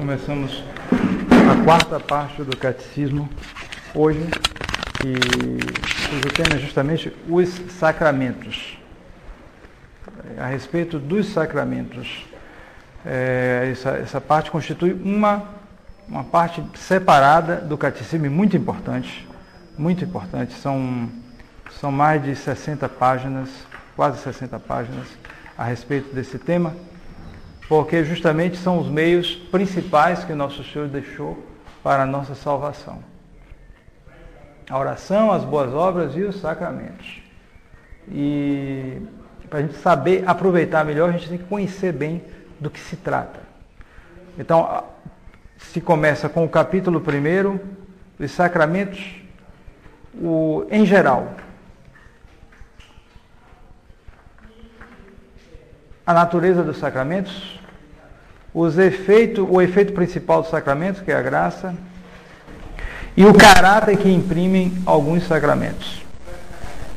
Começamos a quarta parte do catecismo hoje, cujo tema é justamente os sacramentos. A respeito dos sacramentos, essa parte constitui uma parte separada do catecismo muito importante, são mais de 60 páginas, quase 60 páginas a respeito desse tema, porque justamente são os meios principais que Nosso Senhor deixou para a nossa salvação. A oração, as boas obras e os sacramentos. E para a gente saber aproveitar melhor, a gente tem que conhecer bem do que se trata. Então, se começa com o capítulo 1, os sacramentos, em geral. A natureza dos sacramentos, o efeito principal dos sacramentos, que é a graça, e o caráter que imprimem alguns sacramentos.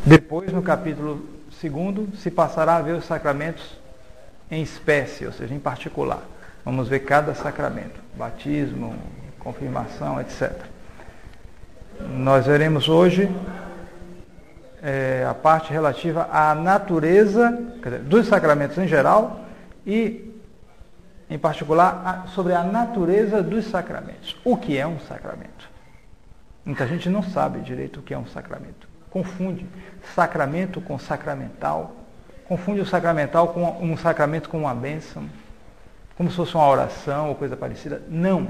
Depois, no capítulo 2, se passará a ver os sacramentos em espécie, ou seja, em particular. Vamos ver cada sacramento, batismo, confirmação, etc. Nós veremos hoje a parte relativa à natureza, dos sacramentos em geral e, em particular, sobre a natureza dos sacramentos. O que é um sacramento? Muita gente não sabe direito o que é um sacramento. Confunde sacramento com sacramental, confunde o sacramental com um sacramento com uma bênção, como se fosse uma oração ou coisa parecida. Não.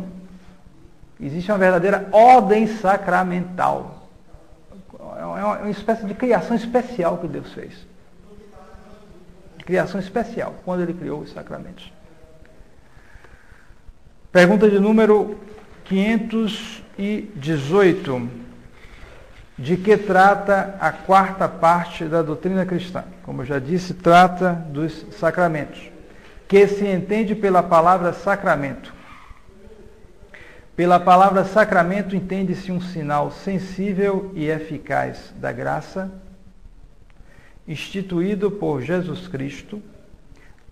Existe uma verdadeira ordem sacramental. É uma espécie de criação especial que Deus fez. Criação especial, quando Ele criou os sacramentos. Pergunta de número 518. De que trata a quarta parte da doutrina cristã? Como eu já disse, trata dos sacramentos, que se entende pela palavra sacramento. Pela palavra sacramento entende-se um sinal sensível e eficaz da graça, instituído por Jesus Cristo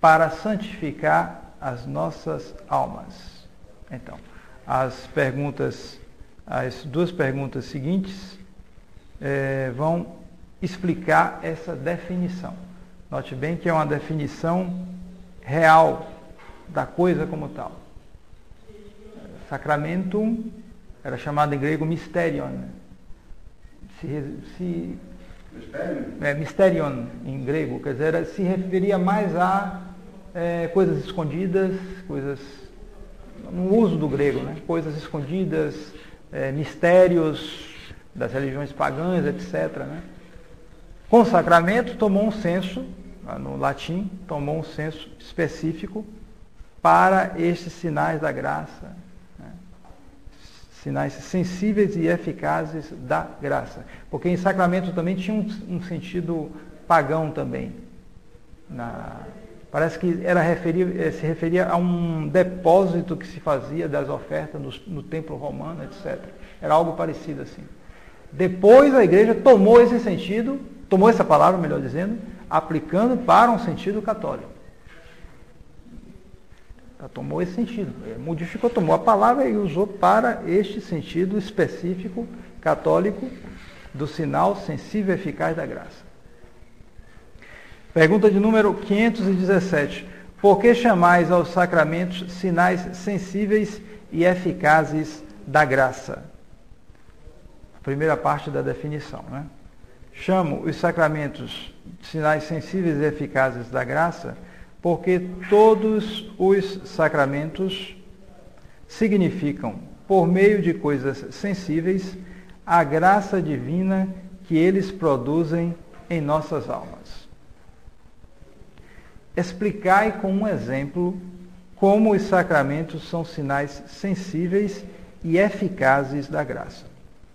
para santificar as nossas almas. Então, as duas perguntas seguintes vão explicar essa definição. Note bem que é uma definição real da coisa como tal. Sacramentum era chamado em grego mysterion. Mysterion em grego, quer dizer, se referia mais a coisas escondidas, coisas no uso do grego, né? Coisas escondidas, mistérios das religiões pagãs, etc. Né? Com o sacramento tomou um senso, no latim, tomou um senso específico para estes sinais da graça, sinais sensíveis e eficazes da graça. Porque em sacramento também tinha um sentido pagão também. Parece que se referia a um depósito que se fazia das ofertas no templo romano, etc. Era algo parecido assim. Depois a igreja tomou esse sentido, tomou essa palavra, melhor dizendo, aplicando para um sentido católico. Ela tomou esse sentido, modificou, tomou a palavra e usou para este sentido específico católico do sinal sensível e eficaz da graça. Pergunta de número 517. Por que chamais aos sacramentos sinais sensíveis e eficazes da graça? A primeira parte da definição, né? Chamo os sacramentos sinais sensíveis e eficazes da graça porque todos os sacramentos significam, por meio de coisas sensíveis, a graça divina que eles produzem em nossas almas. Explicai com um exemplo como os sacramentos são sinais sensíveis e eficazes da graça.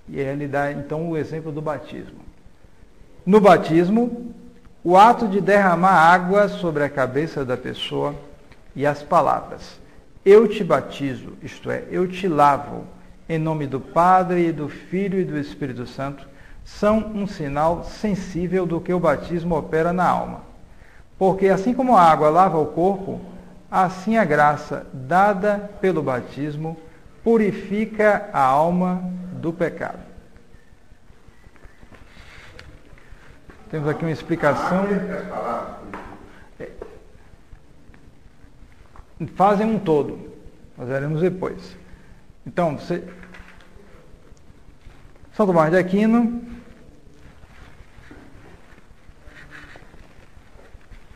E ele dá então o exemplo do batismo. No batismo, o ato de derramar água sobre a cabeça da pessoa e as palavras: eu te batizo, isto é, eu te lavo, em nome do Padre, e do Filho e do Espírito Santo, são um sinal sensível do que o batismo opera na alma. Porque assim como a água lava o corpo, assim a graça dada pelo batismo purifica a alma do pecado. Temos aqui uma explicação. Fazem um todo. Nós veremos depois. Então, São Tomás de Aquino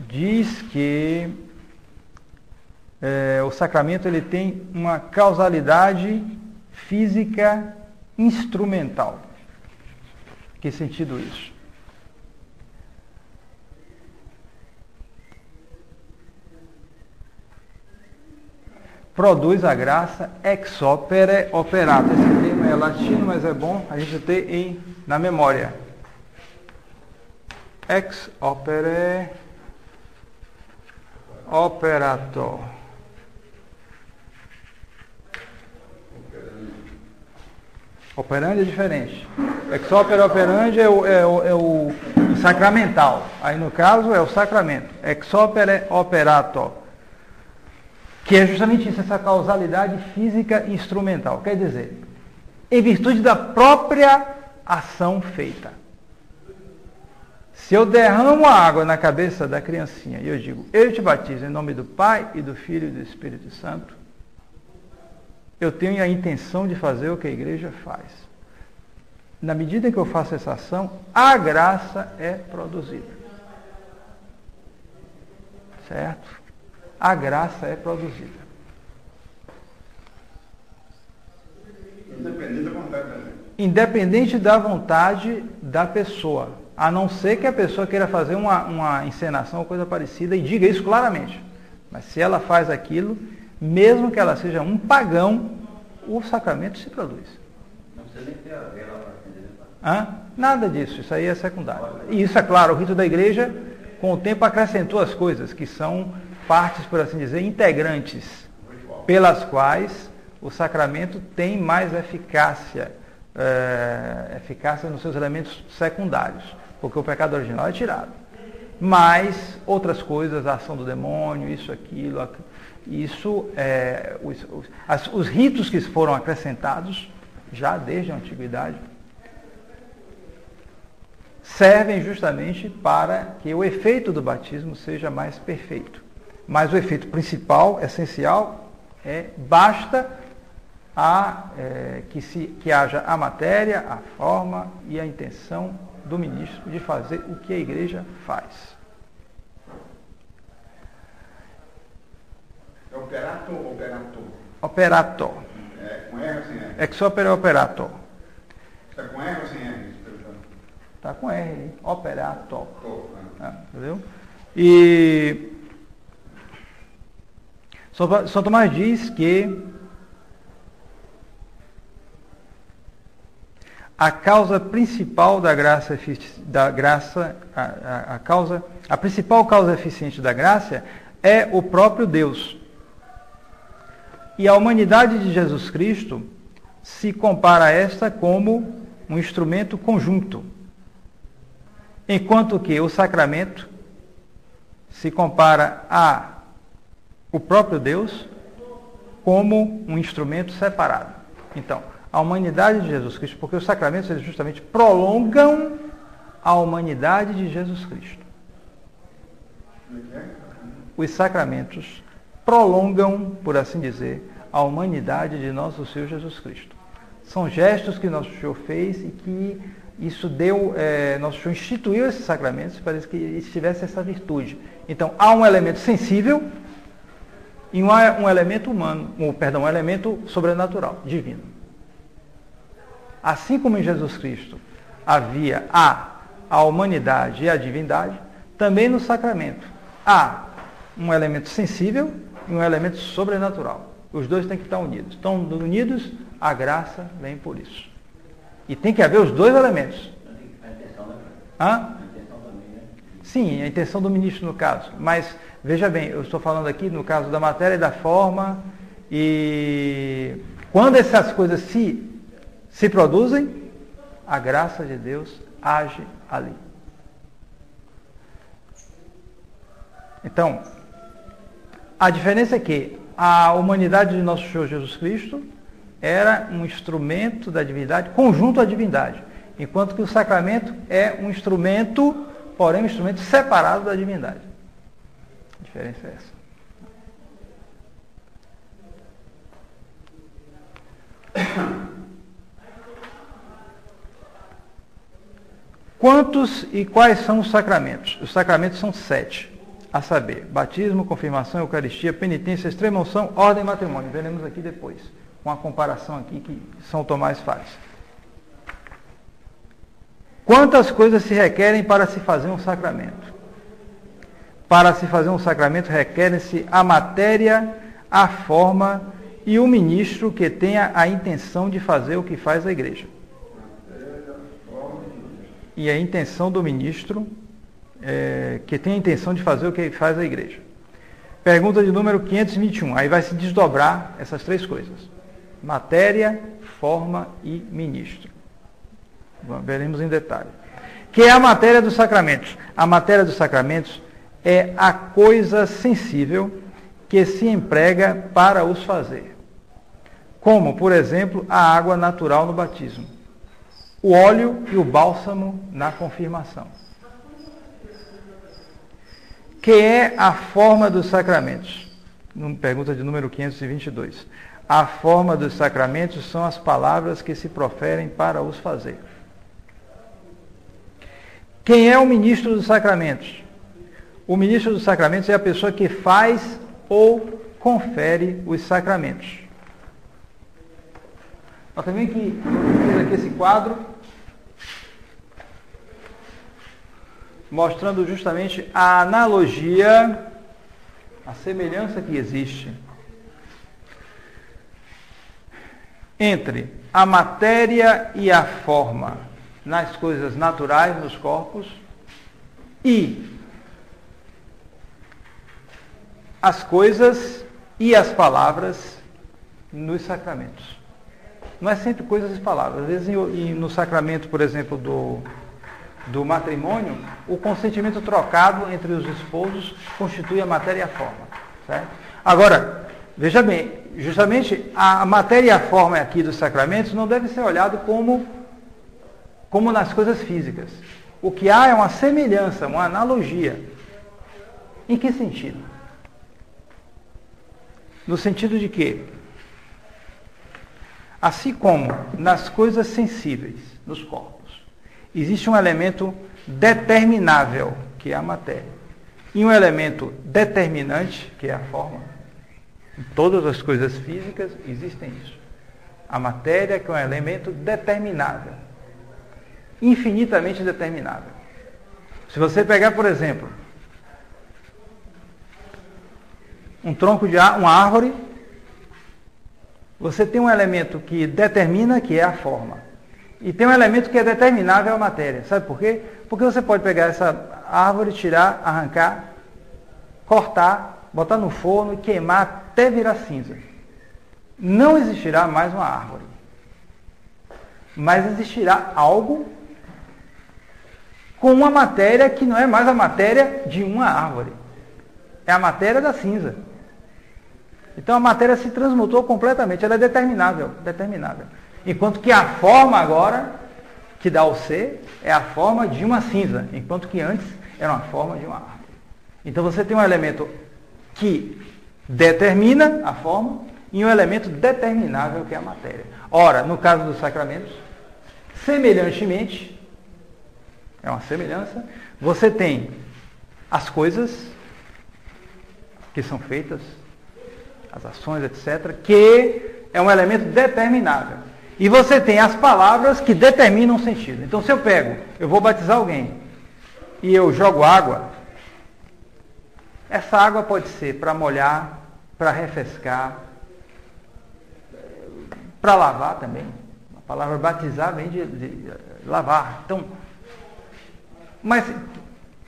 diz que o sacramento ele tem uma causalidade física instrumental. Que sentido isso? Produz a graça ex opere operato. Esse termo é latino, mas é bom a gente ter na memória. Ex opere operato. Operandi é diferente. Ex opere operandi é o sacramental. Aí no caso é o sacramento. Ex opere operato. Que é justamente isso, essa causalidade física instrumental. Quer dizer, em virtude da própria ação feita. Se eu derramo a água na cabeça da criancinha e eu digo, eu te batizo em nome do Pai e do Filho e do Espírito Santo, eu tenho a intenção de fazer o que a igreja faz. Na medida em que eu faço essa ação, a graça é produzida. Certo? A graça é produzida. Independente da vontade da gente. Independente da vontade da pessoa. A não ser que a pessoa queira fazer uma encenação ou coisa parecida e diga isso claramente. Mas se ela faz aquilo, mesmo que ela seja um pagão, o sacramento se produz. Não precisa nem ter a vela para acender. Nada disso, isso aí é secundário. E isso é claro, o rito da igreja, com o tempo, acrescentou as coisas, que são partes, por assim dizer, integrantes, pelas quais o sacramento tem mais eficácia nos seus elementos secundários, porque o pecado original é tirado. Mas outras coisas, a ação do demônio, isso, aquilo, os ritos que foram acrescentados, já desde a antiguidade, servem justamente para que o efeito do batismo seja mais perfeito. Mas o efeito principal, essencial, basta que haja a matéria, a forma e a intenção do ministro de fazer o que a igreja faz. É operato ou operato? Operato. É com R ou sem R? Ex opere operato. Está com R ou sem R? Está com R, operato. né? Entendeu? E São Tomás diz que a causa principal da graça, a principal causa eficiente da graça é o próprio Deus. E a humanidade de Jesus Cristo se compara a esta como um instrumento conjunto, enquanto que o sacramento se compara a o próprio Deus como um instrumento separado. Então, a humanidade de Jesus Cristo, porque os sacramentos eles justamente prolongam a humanidade de Jesus Cristo. Os sacramentos prolongam, por assim dizer, a humanidade de nosso Senhor Jesus Cristo. São gestos que nosso Senhor fez e que isso nosso Senhor instituiu esses sacramentos para que tivesse essa virtude. Então, há um elemento sensível e um elemento um elemento sobrenatural, divino. Assim como em Jesus Cristo havia a humanidade e a divindade, também no sacramento há um elemento sensível e um elemento sobrenatural. Os dois têm que estar unidos. Estão unidos, a graça vem por isso. E tem que haver os dois elementos. A intenção, né? A intenção também, né? Sim, a intenção do ministro no caso. Mas, veja bem, eu estou falando aqui no caso da matéria e da forma, e quando essas coisas se produzem, a graça de Deus age ali. A diferença é que a humanidade de nosso Senhor Jesus Cristo era um instrumento da divindade, conjunto à divindade, enquanto que o sacramento é um instrumento, porém um instrumento separado da divindade. A diferença é essa. Quantos e quais são os sacramentos? Os sacramentos são 7, a saber, batismo, confirmação, eucaristia, penitência, extrema-unção, ordem e matrimônio. Veremos aqui depois, com a comparação aqui que São Tomás faz. Quantas coisas se requerem para se fazer um sacramento? Para se fazer um sacramento requerem-se a matéria, a forma e o ministro que tenha a intenção de fazer o que faz a igreja. E a intenção do ministro que tem a intenção de fazer o que faz a igreja. Pergunta de número 521. Aí vai se desdobrar essas 3 coisas. Matéria, forma e ministro. Veremos em detalhe. Que é a matéria dos sacramentos. A matéria dos sacramentos é a coisa sensível que se emprega para os fazer. Como, por exemplo, a água natural no batismo, o óleo e o bálsamo na confirmação. Que é a forma dos sacramentos? Pergunta de número 522. A forma dos sacramentos são as palavras que se proferem para os fazer. Quem é o ministro dos sacramentos? O ministro dos sacramentos é a pessoa que faz ou confere os sacramentos. Nós também que fiz aqui esse quadro mostrando justamente a analogia, a semelhança que existe entre a matéria e a forma nas coisas naturais, nos corpos, e as coisas e as palavras nos sacramentos. Não é sempre coisas e palavras. Às vezes, no sacramento, por exemplo, do matrimônio, o consentimento trocado entre os esposos constitui a matéria e a forma. Certo? Agora, veja bem, justamente a matéria e a forma aqui dos sacramentos não deve ser olhado como nas coisas físicas. O que há é uma semelhança, uma analogia. Em que sentido? No sentido de que, assim como nas coisas sensíveis, nos corpos, existe um elemento determinável, que é a matéria, e um elemento determinante, que é a forma. Em todas as coisas físicas existem isso. A matéria, que é um elemento determinável, infinitamente determinável. Se você pegar, por exemplo, um tronco de uma árvore, você tem um elemento que determina, que é a forma. E tem um elemento que é determinável, a matéria. Sabe por quê? Porque você pode pegar essa árvore, tirar, arrancar, cortar, botar no forno e queimar até virar cinza. Não existirá mais uma árvore. Mas existirá algo com uma matéria que não é mais a matéria de uma árvore. É a matéria da cinza. Então a matéria se transmutou completamente, ela é determinável. Enquanto que a forma agora, que dá o ser, é a forma de uma cinza, enquanto que antes era uma forma de uma árvore. Então você tem um elemento que determina a forma e um elemento determinável, que é a matéria. Ora, no caso dos sacramentos, semelhantemente, é uma semelhança, você tem as coisas que são feitas, as ações, etc., que é um elemento determinável. E você tem as palavras que determinam o sentido. Então, se eu vou batizar alguém, e eu jogo água, essa água pode ser para molhar, para refrescar, para lavar também. A palavra batizar vem de lavar. Então, mas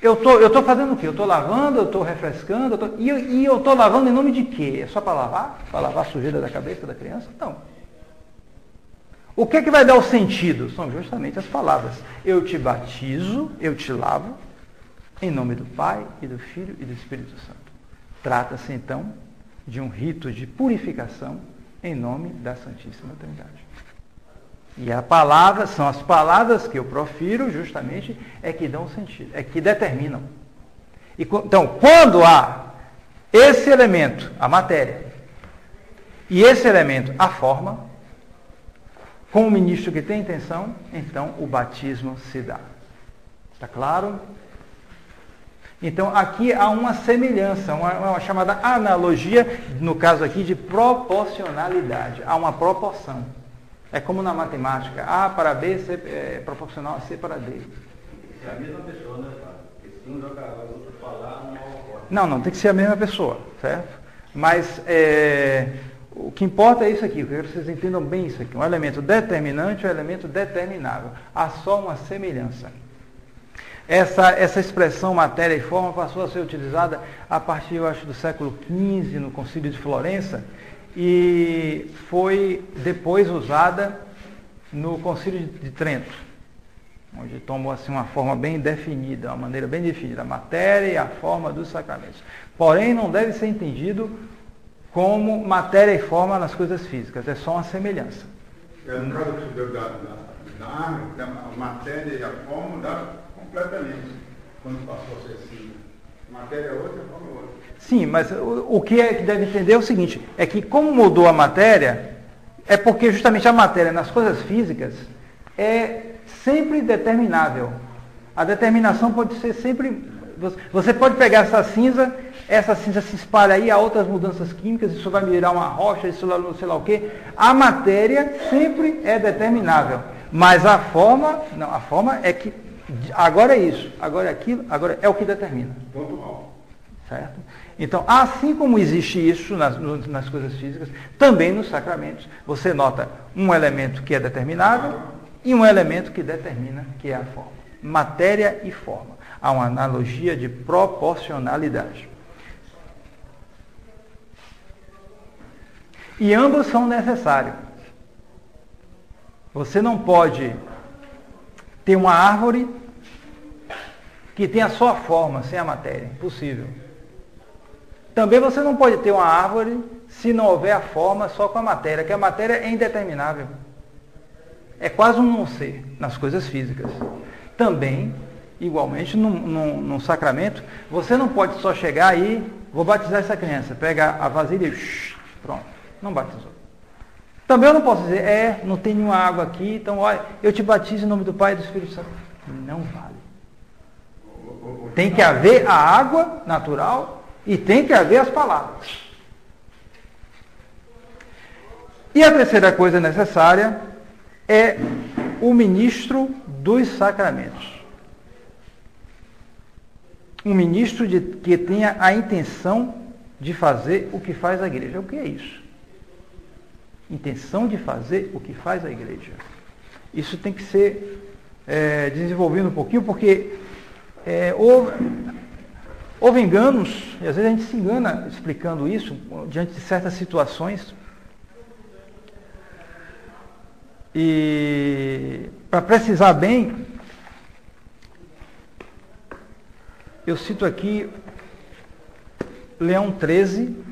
eu estou fazendo o quê? Eu estou lavando, eu estou refrescando, e eu estou lavando em nome de quê? É só para lavar? Para lavar a sujeira da cabeça da criança? Não. O que é que vai dar o sentido? São justamente as palavras. Eu te batizo, eu te lavo, em nome do Pai, e do Filho e do Espírito Santo. Trata-se, então, de um rito de purificação em nome da Santíssima Trindade. E a palavra, são as palavras que eu profiro justamente é que dão sentido, é que determinam. Então, quando há esse elemento, a matéria, e esse elemento, a forma, com o ministro que tem intenção, então o batismo se dá. Está claro? Então, aqui há uma semelhança, uma chamada analogia, no caso aqui, de proporcionalidade. Há uma proporção. É como na matemática, A para B é proporcional a C para D. É a mesma pessoa, né, cara? Porque se um jogar a outra falar, um mal ocorre. Não, tem que ser a mesma pessoa, certo? Mas o que importa é isso aqui, eu quero que vocês entendam bem isso aqui. Um elemento determinante é um elemento determinável. Há só uma semelhança. Essa expressão matéria e forma passou a ser utilizada a partir, eu acho, do século XV, no Concílio de Florença, e foi depois usada no Concílio de Trento, onde tomou assim uma forma bem definida, uma maneira bem definida, a matéria e a forma dos sacramentos. Porém, não deve ser entendido como matéria e forma nas coisas físicas, é só uma semelhança. No caso que você deu da árvore, a matéria e a forma mudaram completamente, quando passou a ser assim. Matéria é outra, a forma é outra. Sim, mas o que deve entender é o seguinte, é que como mudou a matéria, é porque justamente a matéria nas coisas físicas é sempre determinável. A determinação pode ser sempre... Você pode pegar essa cinza se espalha aí, há outras mudanças químicas, isso vai virar uma rocha, isso lá, sei lá o quê. A matéria sempre é determinável. Mas a forma, não, a forma é que agora é isso, agora é aquilo, agora é o que determina. Pontual. Certo? Então, assim como existe isso nas coisas físicas, também nos sacramentos, você nota um elemento que é determinável e um elemento que determina, que é a forma. Matéria e forma. Há uma analogia de proporcionalidade. E ambos são necessários. Você não pode ter uma árvore que tenha só a forma, sem a matéria. Impossível. Também você não pode ter uma árvore se não houver a forma só com a matéria, que a matéria é indeterminável. É quase um não ser nas coisas físicas. Também, igualmente, num sacramento, você não pode só chegar aí, vou batizar essa criança, pega a vasilha e pronto. Não batizou. Também eu não posso dizer, não tem nenhuma água aqui, então olha, eu te batizo em nome do Pai e do Espírito Santo. Não vale. Tem que haver a água natural e tem que haver as palavras. E a terceira coisa necessária é o ministro dos sacramentos. Um ministro que tenha a intenção de fazer o que faz a igreja. O que é isso? Intenção de fazer o que faz a igreja. Isso tem que ser desenvolvido um pouquinho, porque houve enganos, e às vezes a gente se engana explicando isso, diante de certas situações. E, para precisar bem, eu cito aqui Leão XIII,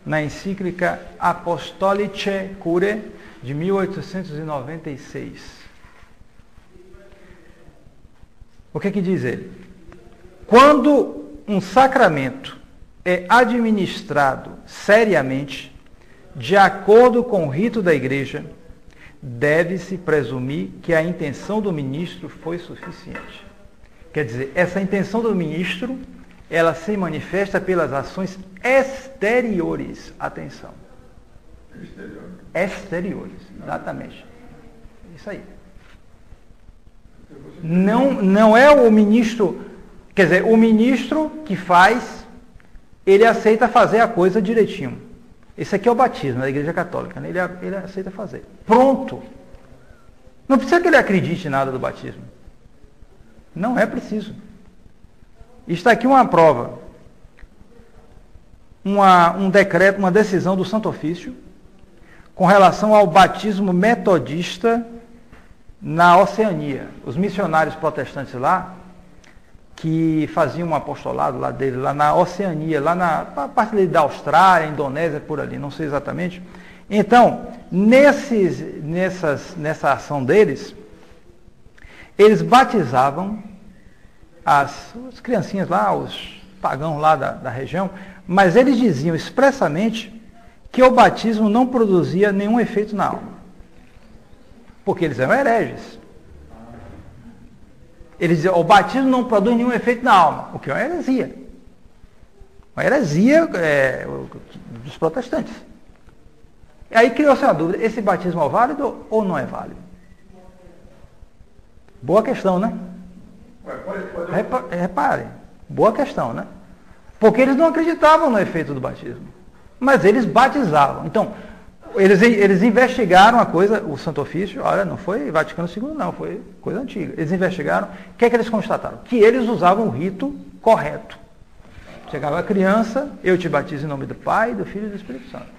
na encíclica Apostolicae Curae, de 1896. O que diz ele? Quando um sacramento é administrado seriamente, de acordo com o rito da igreja, deve-se presumir que a intenção do ministro foi suficiente. Quer dizer, essa intenção do ministro, ela se manifesta pelas ações exteriores. Atenção. Exteriores, exatamente. Isso aí. Não é o ministro, quer dizer, o ministro que faz, ele aceita fazer a coisa direitinho. Esse aqui é o batismo da Igreja Católica, né? Ele aceita fazer. Pronto. Não precisa que ele acredite em nada do batismo. Não é preciso. Está aqui uma prova. Um decreto, uma decisão do Santo Ofício com relação ao batismo metodista na Oceania. Os missionários protestantes lá que faziam um apostolado lá dele, lá na Oceania, lá na parte ali da Austrália, Indonésia, por ali, não sei exatamente. Então, nessa ação deles, eles batizavam as criancinhas lá, os pagãos lá da região, mas eles diziam expressamente que o batismo não produzia nenhum efeito na alma. Porque eles eram hereges. Eles diziam, o batismo não produz nenhum efeito na alma, o que é uma heresia. Uma heresia dos protestantes. E aí criou-se a dúvida, esse batismo é válido ou não é válido? Boa questão, né? Reparem, boa questão, né? Porque eles não acreditavam no efeito do batismo, mas eles batizavam. Então, eles investigaram a coisa, o Santo Ofício, olha, não foi Vaticano II não, foi coisa antiga. Eles investigaram, o que é que eles constataram? Que eles usavam o rito correto. Chegava a criança, eu te batizo em nome do Pai, do Filho e do Espírito Santo.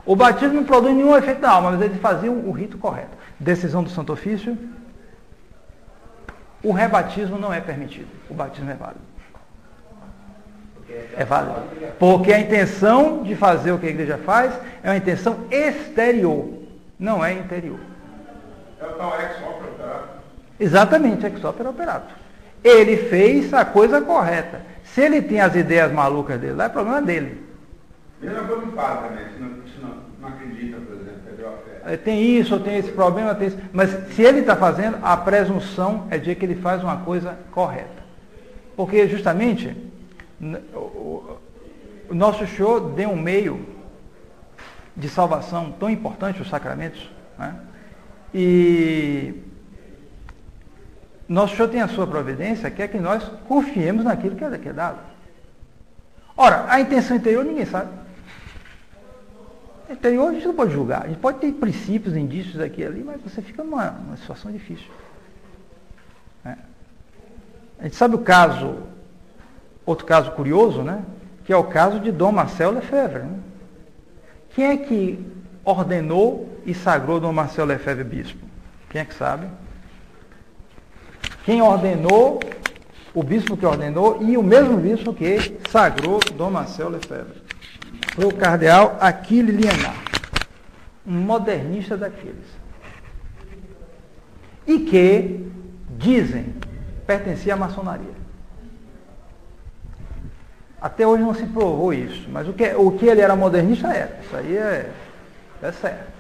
O batismo não produz nenhum efeito na alma, mas eles faziam o rito correto. Decisão do Santo Ofício, o rebatismo não é permitido, o batismo é válido. É válido. Porque a intenção de fazer o que a igreja faz é uma intenção exterior, não é interior. É o tal ex opere operato. Exatamente, ex opere operato. Ele fez a coisa correta. Se ele tem as ideias malucas dele lá, é problema dele. Mesma coisa do padre também, se não acredita, por exemplo, perdeu a fé. Tem isso, tem esse problema, tem isso. Mas se ele está fazendo, a presunção é de que ele faz uma coisa correta. Porque justamente o nosso Senhor deu um meio de salvação tão importante, os sacramentos, né? E nosso Senhor tem a sua providência, que é que nós confiemos naquilo que é dado. Ora, a intenção interior ninguém sabe. Interior a gente não pode julgar. A gente pode ter princípios, indícios aqui e ali, mas você fica numa situação difícil. Né? A gente sabe o caso, outro caso curioso, né? Que é o caso de Dom Marcel Lefebvre. Né? Quem é que ordenou e sagrou Dom Marcel Lefebvre bispo? Quem é que sabe? Quem ordenou, o bispo que ordenou e o mesmo bispo que sagrou Dom Marcel Lefebvre. Foi o cardeal Achille Liénard, um modernista daqueles. E que, dizem, pertencia à maçonaria. Até hoje não se provou isso, mas o que ele era modernista era. Isso aí é certo.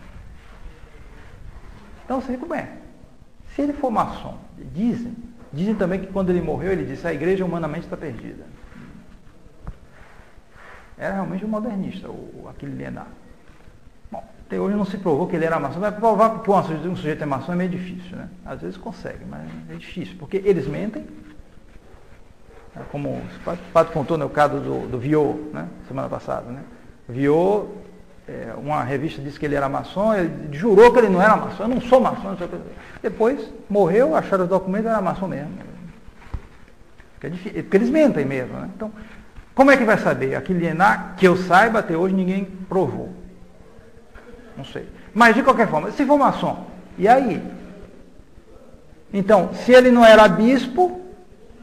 Então você vê como é. Se ele for maçom, dizem também que quando ele morreu, ele disse, a igreja humanamente está perdida. Era realmente um modernista, o Achille Liénard. Bom, até hoje não se provou que ele era maçom, mas provar que um sujeito é maçom é meio difícil, né? Às vezes consegue, mas é difícil, porque eles mentem, como o Padre contou no caso do Viot, né? Semana passada, né? Viot, uma revista disse que ele era maçom, ele jurou que ele não era maçom, eu não sou maçom, não sei o que. Depois, morreu, acharam os documentos, era maçom mesmo. Porque eles mentem mesmo, né? Então, como é que vai saber? Achille Liénard, que eu saiba, até hoje ninguém provou. Não sei. Mas, de qualquer forma, se for maçom, e aí? Então, se ele não era bispo,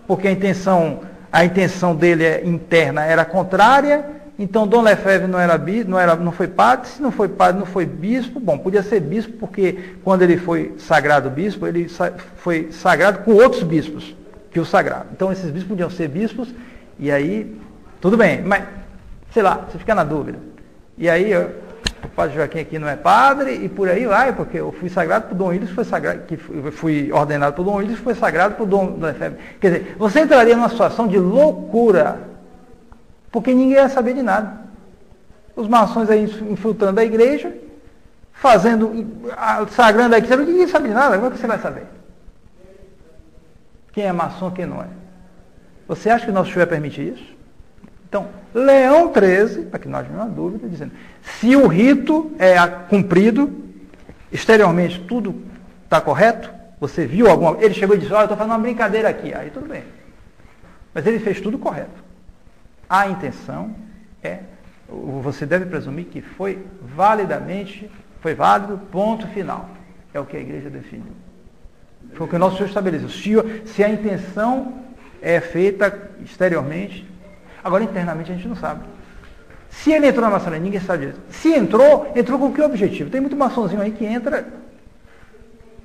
porque a intenção dele interna era contrária, então Dom Lefebvre não foi padre, se não foi padre, não foi bispo. Bom, podia ser bispo, porque quando ele foi sagrado bispo, ele foi sagrado com outros bispos que o sagraram. Então, esses bispos podiam ser bispos, e aí... Tudo bem, mas, sei lá, você fica na dúvida. E aí, o padre Joaquim aqui não é padre, e por aí vai, porque eu fui sagrado por Dom Willis, fui ordenado por Dom Willis, foi sagrado por Dom Lefebvre. Quer dizer, você entraria numa situação de loucura, porque ninguém ia saber de nada. Os maçons aí infiltrando a igreja, sagrando a igreja, ninguém sabe de nada, como é que você vai saber? Quem é maçom, quem não é? Você acha que o nosso Senhor ia permitir isso? Então, Leão XIII, para que nós não tenhamos dúvida, dizendo, se o rito é cumprido, exteriormente tudo está correto, você viu alguma... Ele chegou e disse, olha, eu estou fazendo uma brincadeira aqui, aí tudo bem. Mas ele fez tudo correto. A intenção você deve presumir que foi válido, ponto final. É o que a igreja definiu. Foi o que o nosso Senhor estabeleceu. Se a intenção é feita exteriormente. Agora, internamente, a gente não sabe. Se ele entrou na maçonaria, ninguém sabe disso. Se entrou, entrou com que objetivo? Tem muito maçonzinho aí que entra,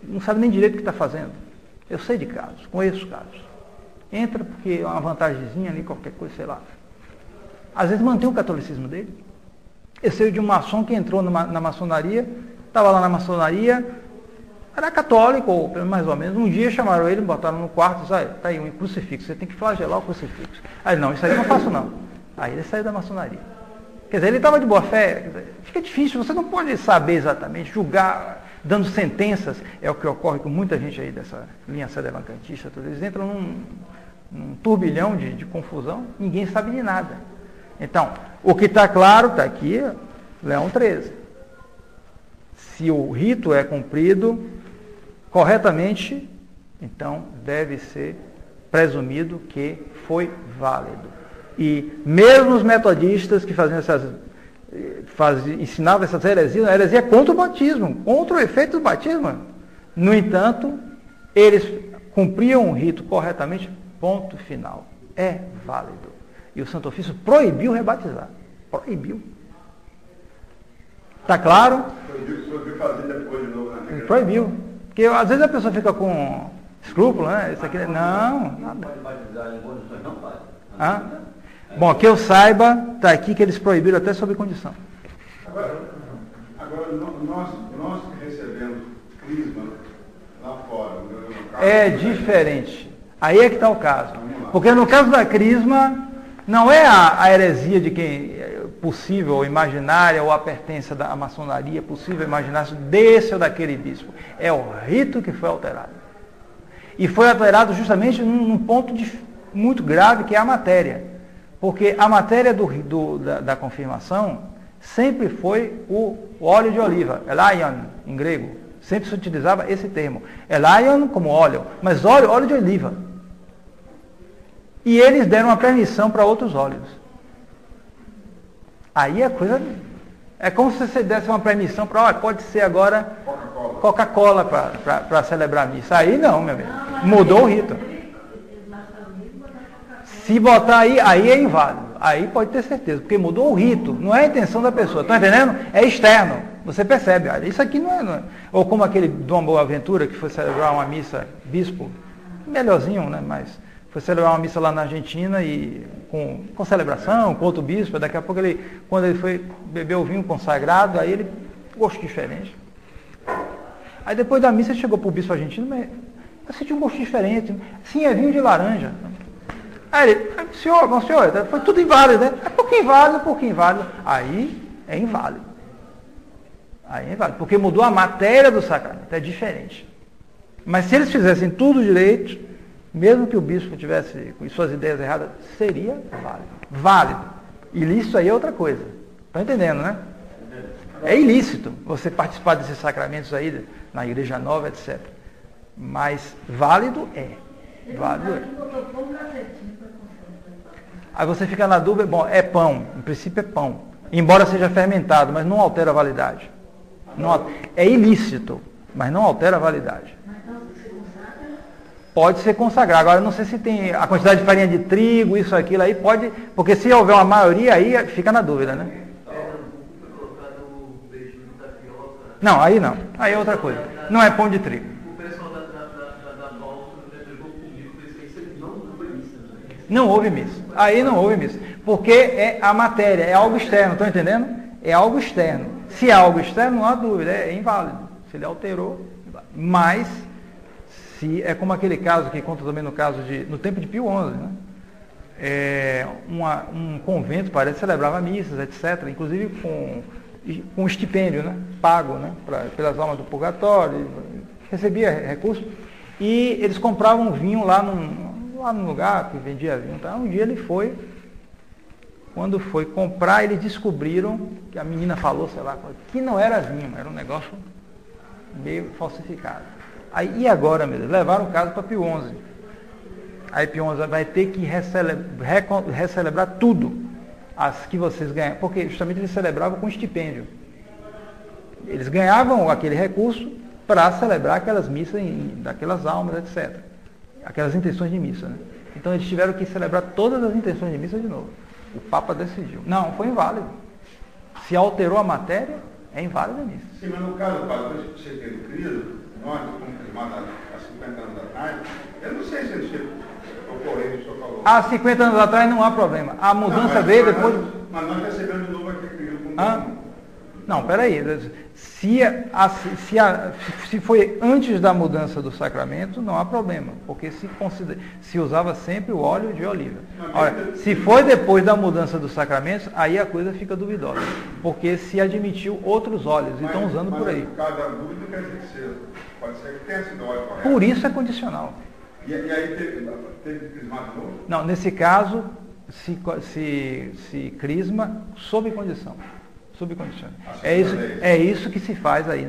não sabe nem direito o que está fazendo. Eu sei de casos, conheço casos. Entra porque é uma vantagemzinha ali, qualquer coisa, sei lá. Às vezes mantém o catolicismo dele. Eu sei de um maçom que entrou na maçonaria, estava lá na maçonaria, era católico, ou mais ou menos. Um dia chamaram ele, botaram no quarto e disseram, tá aí um crucifixo, você tem que flagelar o crucifixo. Aí ele, não, isso aí eu não faço não. Aí ele saiu da maçonaria. Quer dizer, ele estava de boa fé. Fica difícil, você não pode saber exatamente, julgar, dando sentenças. É o que ocorre com muita gente aí dessa linha sedevacantista. Eles entram num turbilhão de confusão, ninguém sabe de nada. Então, o que está claro está aqui, Leão 13. Se o rito é cumprido corretamente, então deve ser presumido que foi válido. E mesmo os metodistas que ensinavam essas heresias, a heresia é contra o batismo, contra o efeito do batismo. No entanto, eles cumpriam o rito corretamente, ponto final. É válido. E o Santo Ofício proibiu rebatizar. Proibiu. Está claro? Proibiu fazer depois de novo, né? Proibiu. Porque às vezes a pessoa fica com escrúpulo, né? Isso aqui, não, nada. Não pode batizar em condições, não pode. Hã? Bom, que eu saiba, está aqui que eles proibiram até sob condição. Agora nós que recebemos crisma lá fora, no caso, É diferente. Aí é que está o caso. Porque no caso da crisma, não é a heresia de quem é possível ou imaginária, ou a pertença da maçonaria possível imaginar-se desse ou daquele bispo. É o rito que foi alterado. E foi alterado justamente num ponto muito grave, que é a matéria. Porque a matéria da confirmação sempre foi o óleo de oliva, elaion, em grego. Sempre se utilizava esse termo. Elaion como óleo, mas óleo de oliva. E eles deram uma permissão para outros óleos. Aí a coisa... É como se você desse uma permissão para, pode ser agora Coca-Cola para celebrar a missa. Aí não, meu amigo. Mudou o rito. Se botar aí é inválido. Aí pode ter certeza, porque mudou o rito. Não é a intenção da pessoa. Está entendendo? É externo. Você percebe. Olha, isso aqui não é... Ou como aquele Dom Boaventura, que foi celebrar uma missa, bispo, melhorzinho, né? Mas foi celebrar uma missa lá na Argentina e com celebração, com outro bispo. Daqui a pouco, quando ele foi beber o vinho consagrado, aí ele... Gosto diferente. Aí depois da missa ele chegou para o bispo argentino, mas eu senti um gosto diferente. Sim, é vinho de laranja. Aí ele, senhor, foi tudo inválido, né? É pouquinho inválido. Aí é inválido. Aí é inválido, porque mudou a matéria do sacramento, é diferente. Mas se eles fizessem tudo direito, mesmo que o bispo tivesse com suas ideias erradas, seria válido. Válido. Ilícito aí é outra coisa. Estão entendendo, né? É ilícito você participar desses sacramentos aí, na Igreja Nova, etc. Mas válido é. Válido é. Aí você fica na dúvida, bom, é pão, em princípio é pão, embora seja fermentado, mas não altera a validade. É ilícito, mas não altera a validade. Pode ser consagrado. Agora, não sei se tem a quantidade de farinha de trigo, isso, aquilo, aí pode, porque se houver uma maioria, aí fica na dúvida, né? Não, aí não. Aí é outra coisa. Não é pão de trigo. Não houve missa. Aí não houve missa. Porque é a matéria, é algo externo, estão entendendo? É algo externo. Se é algo externo, não há dúvida, é inválido. Se ele alterou, mas se é como aquele caso que conta também no tempo de Pio XI, né? Um convento, parece, celebrava missas, etc., inclusive com estipêndio, né? Pago, né? Pelas almas do purgatório, recebia recursos, e eles compravam vinho lá no lugar que vendia vinho. Tá? Um dia ele foi, quando foi comprar, eles descobriram que a menina falou, sei lá, que não era vinho, era um negócio meio falsificado. Aí, e agora, meu Deus? Levaram o caso para Pio XI. Aí Pio XI vai ter que recelebrar tudo, as que vocês ganham, porque justamente eles celebravam com estipêndio. Eles ganhavam aquele recurso para celebrar aquelas missas daquelas almas, etc. Aquelas intenções de missa, né? Então eles tiveram que celebrar todas as intenções de missa de novo. O Papa decidiu. Não, foi inválido. Se alterou a matéria, é inválida a missa. Sim, mas no caso, padre, você ter o crido, nós fomos crismados há 50 anos atrás, eu não sei se ele ocorreu, o senhor falou. Há 50 anos atrás não há problema. A mudança não, veio depois... Mas nós recebemos de novo aquele crido como... Não, peraí. Se foi antes da mudança do sacramento, não há problema, porque se usava sempre o óleo de oliva. Ora, se foi depois da mudança dos sacramentos, aí a coisa fica duvidosa, porque se admitiu outros óleos e estão usando por aí. Por causa da dúvida, quer dizer que pode ser que tenha sido óleo correto. Por isso é condicional. E aí teve crismado de novo? Não, nesse caso, se crisma sob condição. Subcondicionado. É isso que se faz aí,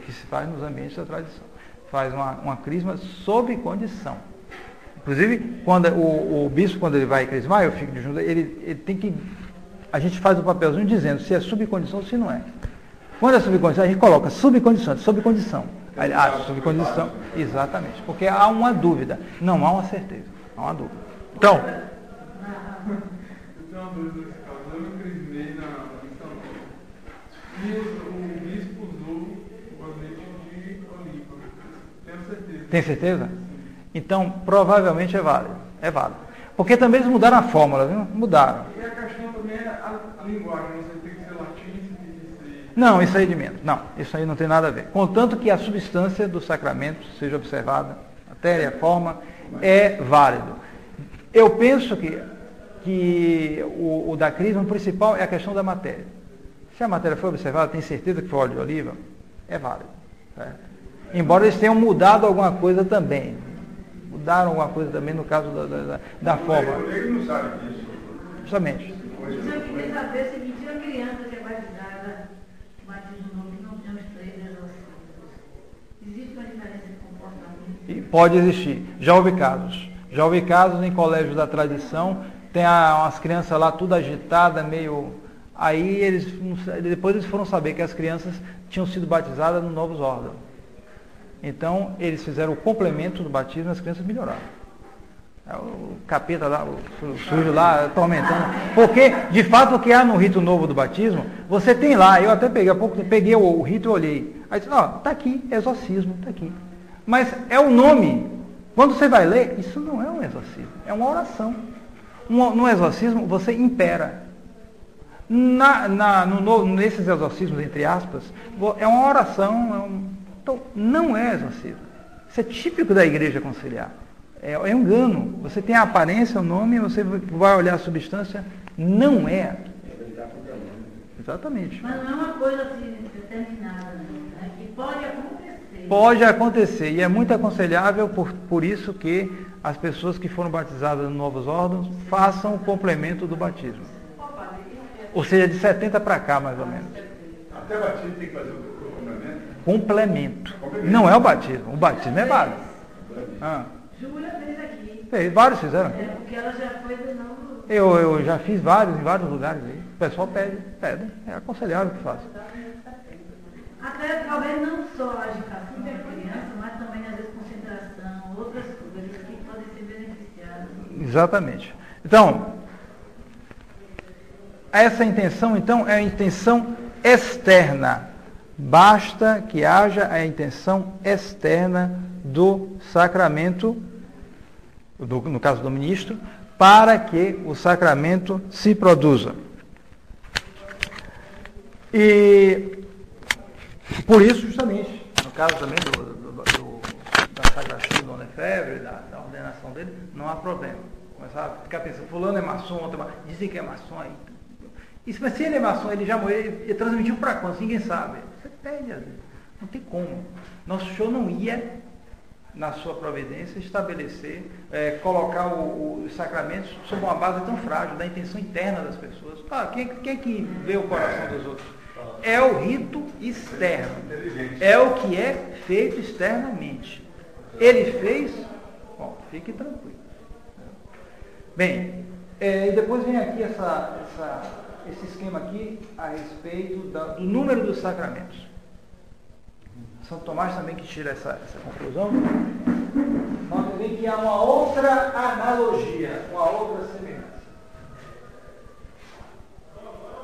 que se faz nos ambientes da tradição. Faz uma crisma sob condição. Inclusive, quando o bispo, quando ele vai crismar, eu fico de junto, ele tem que... A gente faz o papelzinho dizendo se é subcondição ou se não é. Quando é subcondição, a gente coloca subcondição, sob condição. Aí, subcondição, exatamente. Porque há uma dúvida, não há uma certeza. Há uma dúvida. Então... E o bispo usou o azeite de oliva. Tenho certeza. Tem certeza? Então, provavelmente é válido. É válido. Porque também eles mudaram a fórmula, viu? Mudaram. E a questão também é a linguagem. Você tem que ser latim, você tem que ser... Não, isso aí de menos. Não, isso aí não tem nada a ver. Contanto que a substância do sacramento seja observada, a matéria, a forma, é válido. Eu penso que o da crisma principal é a questão da matéria. Se a matéria foi observada, tem certeza que foi óleo de oliva, é válido. Certo? Embora eles tenham mudado alguma coisa também. Mudaram alguma coisa também no caso da forma. O leigo não sabe disso. Justamente. Eu queria saber se mentira a criança que é batizada, batismo novo, que não tem os 3 exorcismos. Existe uma diferença de comportamento? E pode existir. Já houve casos. Já houve casos em colégios da tradição, tem umas crianças lá tudo agitadas, meio... Aí depois eles foram saber que as crianças tinham sido batizadas no Novos Ordens. Então eles fizeram o complemento do batismo e as crianças melhoraram. O capeta lá, o sujo lá, atormentando. Porque, de fato, o que há no rito novo do batismo, você tem lá, eu até peguei o rito e olhei. Aí disse, tá aqui, exorcismo, tá aqui. Mas é o nome. Quando você vai ler, isso não é um exorcismo, é uma oração. No exorcismo, você impera. Nesses exorcismos, entre aspas, é uma oração, então não é exorcismo. Isso é típico da igreja conciliar. É engano. Você tem a aparência, o nome, você vai olhar a substância, não é. Exatamente. Mas não é uma coisa assim determinada, né? Que pode acontecer. Pode acontecer, e é muito aconselhável, por isso que as pessoas que foram batizadas nos novos órgãos façam o complemento do batismo. Ou seja, de 70 para cá, mais ou menos. Até batismo tem que fazer o complemento. Não é o batismo. O batismo é válido. Júlia fez aqui. Vários fizeram. Porque ela já foi de novo. Eu já fiz vários, em vários lugares aí. O pessoal pede. É aconselhável que faça. Até talvez não só a agitação da criança, mas também às vezes concentração, outras coisas que podem ser beneficiadas. Exatamente. Então, essa intenção, então, é a intenção externa. Basta que haja a intenção externa do sacramento, no caso do ministro, para que o sacramento se produza. E por isso, justamente, no caso também da sagração do Dom Lefebvre, da ordenação dele, não há problema. Começar a ficar pensando, fulano é maçom, dizem que é maçom aí. Isso, mas se ele é maçom, ele já morreu, ele transmitiu para quantos? Ninguém sabe. Você pede, às vezes. Não tem como. Nosso Senhor não ia, na sua providência, estabelecer, colocar os sacramentos sob uma base tão frágil, da intenção interna das pessoas. Quem é que vê o coração dos outros? É o rito externo. É o que é feito externamente. Ele fez, bom, fique tranquilo. Bem, e depois vem aqui esse esquema aqui a respeito do número dos sacramentos. São Tomás também que tira essa conclusão. Nós ver que há uma outra analogia, uma outra semelhança.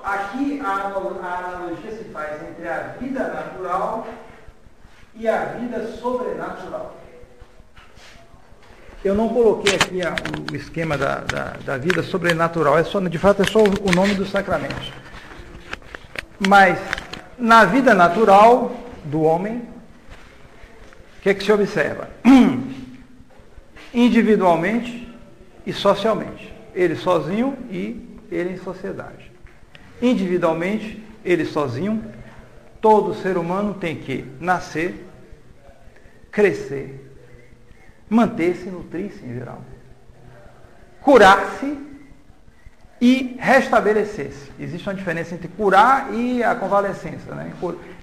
Aqui a analogia se faz entre a vida natural e a vida sobrenatural. Eu não coloquei aqui o esquema da vida sobrenatural, de fato é só o nome dos sacramentos. Mas na vida natural do homem, o que é que se observa? Individualmente e socialmente. Ele sozinho e ele em sociedade. Individualmente, ele sozinho, todo ser humano tem que nascer, crescer, manter-se, nutrir-se em geral, curar-se e restabelecer-se. Existe uma diferença entre curar e a convalescença, né?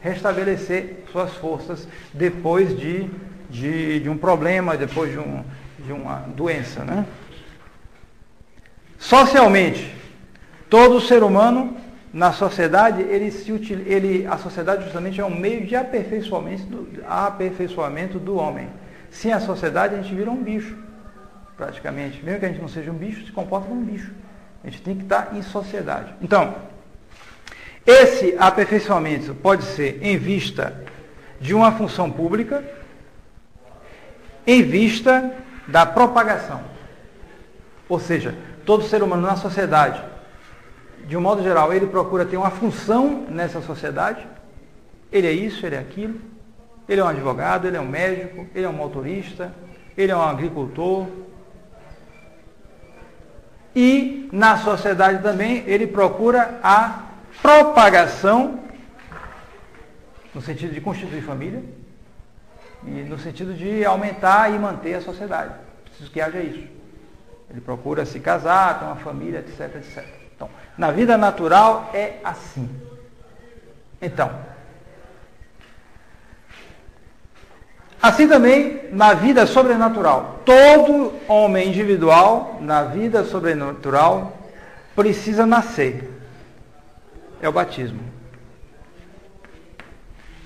Restabelecer suas forças depois de um problema, depois de uma doença, né? Socialmente, todo ser humano na sociedade, a sociedade justamente é um meio de aperfeiçoamento do homem. Sem a sociedade, a gente vira um bicho, praticamente. Mesmo que a gente não seja um bicho, se comporta como um bicho. A gente tem que estar em sociedade. Então, esse aperfeiçoamento pode ser em vista de uma função pública, em vista da propagação. Ou seja, todo ser humano na sociedade, de um modo geral, ele procura ter uma função nessa sociedade. Ele é isso, ele é aquilo. Ele é um advogado, ele é um médico, ele é um motorista, ele é um agricultor. E na sociedade também ele procura a propagação, no sentido de constituir família, e no sentido de aumentar e manter a sociedade. Preciso que haja isso. Ele procura se casar, ter uma família, etc, etc. Então, na vida natural é assim. Então, assim também na vida sobrenatural. Todo homem individual, na vida sobrenatural, precisa nascer. É o batismo.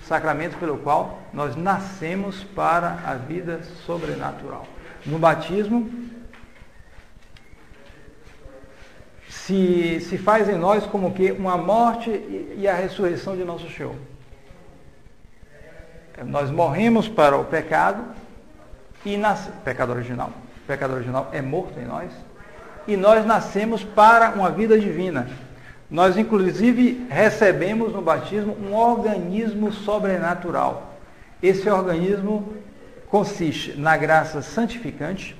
Sacramento pelo qual nós nascemos para a vida sobrenatural. No batismo, se faz em nós como que uma morte e a ressurreição de nosso Senhor. Nós morremos para o pecado e pecado original. O pecado original é morto em nós e nós nascemos para uma vida divina. Nós, inclusive, recebemos no batismo um organismo sobrenatural. Esse organismo consiste na graça santificante,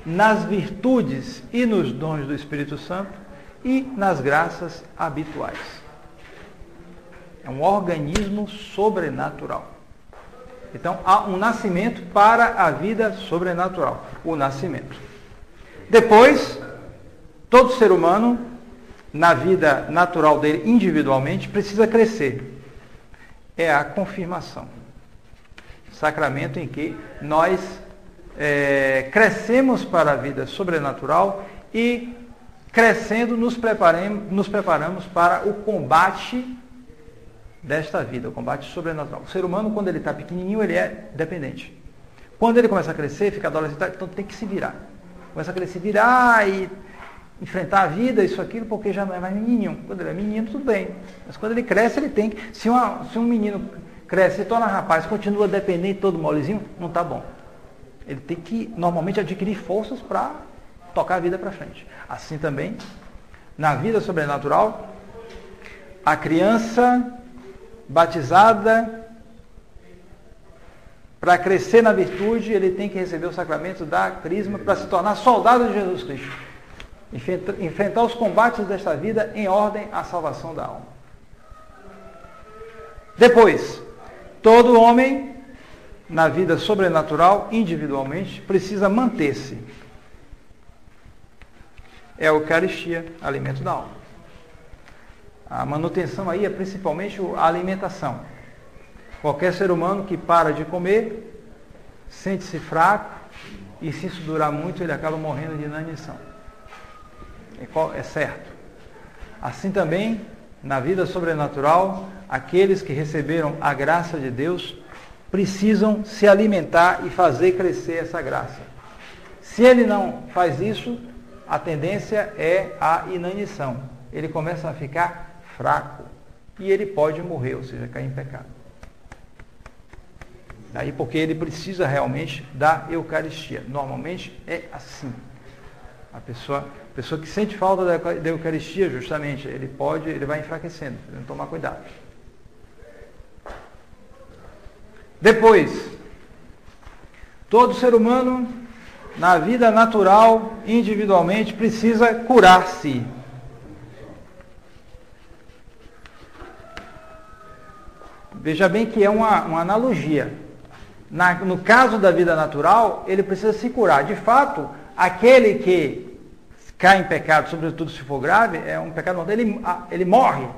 nas virtudes e nos dons do Espírito Santo e nas graças habituais. É um organismo sobrenatural. Então, há um nascimento para a vida sobrenatural. O nascimento. Depois, todo ser humano, na vida natural dele, individualmente, precisa crescer. É a confirmação. Sacramento em que nós crescemos para a vida sobrenatural e, crescendo, nos preparamos para o combate desta vida, o combate sobrenatural. O ser humano, quando ele está pequenininho, ele é dependente. Quando ele começa a crescer, fica adolescente, então tem que se virar. Começa a crescer, virar e enfrentar a vida, isso, aquilo, porque já não é mais menininho. Quando ele é menino, tudo bem. Mas quando ele cresce, ele tem que... Se um menino cresce e torna rapaz, continua dependente, todo molezinho, não está bom. Ele tem que, normalmente, adquirir forças para tocar a vida para frente. Assim também, na vida sobrenatural, a criança batizada, para crescer na virtude, ele tem que receber o sacramento da crisma para se tornar soldado de Jesus Cristo. Enfrentar os combates desta vida em ordem à salvação da alma. Depois, todo homem, na vida sobrenatural, individualmente, precisa manter-se. É a Eucaristia, alimento da alma. A manutenção aí é principalmente a alimentação. Qualquer ser humano que para de comer, sente-se fraco, e se isso durar muito, ele acaba morrendo de inanição. É certo. Assim também, na vida sobrenatural, aqueles que receberam a graça de Deus precisam se alimentar e fazer crescer essa graça. Se ele não faz isso, a tendência é a inanição. Ele começa a ficar fraco e ele pode morrer, ou seja, cair em pecado. Aí porque ele precisa realmente da Eucaristia. Normalmente é assim. A pessoa que sente falta da Eucaristia, justamente, ele vai enfraquecendo, tem que tomar cuidado. Depois, todo ser humano, na vida natural, individualmente, precisa curar-se. Veja bem que é uma analogia. No caso da vida natural, ele precisa se curar. De fato, aquele que cai em pecado, sobretudo se for grave, é um pecado mortal, ele morre.